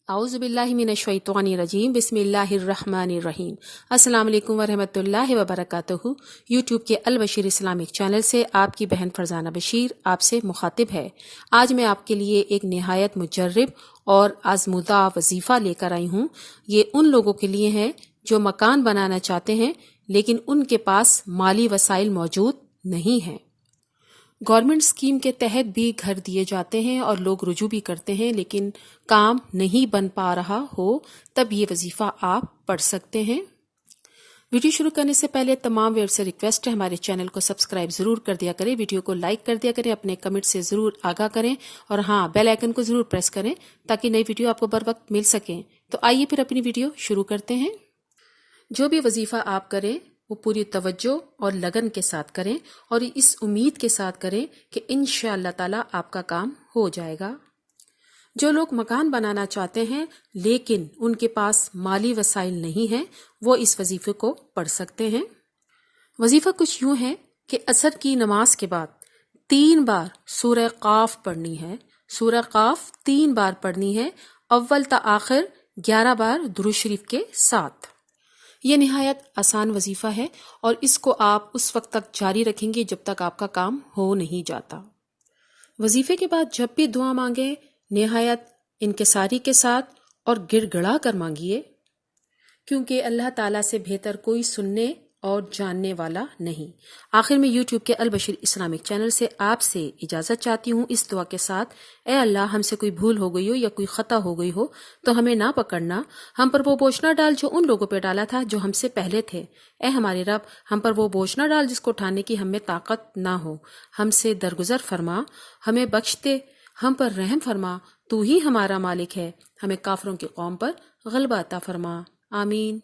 اعوذ باللہ من الشیطان الرجیم بسم اللہ الرحمن الرحیم۔ السلام علیکم ورحمۃ اللہ وبرکاتہ۔ یوٹیوب کے البشیر اسلامک چینل سے آپ کی بہن فرزانہ بشیر آپ سے مخاطب ہے۔ آج میں آپ کے لیے ایک نہایت مجرب اور آزمودہ وظیفہ لے کر آئی ہوں۔ یہ ان لوگوں کے لیے ہے جو مکان بنانا چاہتے ہیں لیکن ان کے پاس مالی وسائل موجود نہیں ہیں۔ گورنمنٹ اسکیم کے تحت بھی گھر دیے جاتے ہیں اور لوگ رجوع بھی کرتے ہیں، لیکن کام نہیں بن پا رہا ہو تب یہ وظیفہ آپ پڑھ سکتے ہیں۔ ویڈیو شروع کرنے سے پہلے تمام ویئر سے ریکویسٹ ہے ہمارے چینل کو سبسکرائب ضرور کر دیا کریں، ویڈیو کو لائک کر دیا کریں، اپنے کمنٹ سے ضرور آگاہ کریں اور ہاں بیل آئیکن کو ضرور پریس کریں تاکہ نئی ویڈیو آپ کو بر وقت مل سکیں۔ تو آئیے پھر اپنی ویڈیو شروع کرتے ہیں۔ جو بھی وظیفہ آپ کریں وہ پوری توجہ اور لگن کے ساتھ کریں اور اس امید کے ساتھ کریں کہ انشاءاللہ تعالی آپ کا کام ہو جائے گا۔ جو لوگ مکان بنانا چاہتے ہیں لیکن ان کے پاس مالی وسائل نہیں ہیں وہ اس وظیفے کو پڑھ سکتے ہیں۔ وظیفہ کچھ یوں ہے کہ عصر کی نماز کے بعد 3 بار سورہ قاف پڑھنی ہے۔ سورہ قاف 3 بار پڑھنی ہے، اول تا آخر 11 بار درود شریف کے ساتھ۔ یہ نہایت آسان وظیفہ ہے اور اس کو آپ اس وقت تک جاری رکھیں گے جب تک آپ کا کام ہو نہیں جاتا۔ وظیفے کے بعد جب بھی دعا مانگے نہایت انکساری کے ساتھ اور گڑ گڑا کر مانگیے، کیونکہ اللہ تعالیٰ سے بہتر کوئی سننے اور جاننے والا نہیں۔ آخر میں یوٹیوب کے البشیر اسلامک چینل سے آپ سے اجازت چاہتی ہوں اس دعا کے ساتھ، اے اللہ ہم سے کوئی بھول ہو گئی ہو یا کوئی خطا ہو گئی ہو تو ہمیں نہ پکڑنا، ہم پر وہ بوجھ نہ ڈال جو ان لوگوں پہ ڈالا تھا جو ہم سے پہلے تھے۔ اے ہمارے رب ہم پر وہ بوجھ نہ ڈال جس کو اٹھانے کی ہم میں طاقت نہ ہو، ہم سے درگزر فرما، ہمیں بخش دے، ہم پر رحم فرما، تو ہی ہمارا مالک ہے، ہمیں کافروں کی قوم پر غلبہ عطا فرما، آمین۔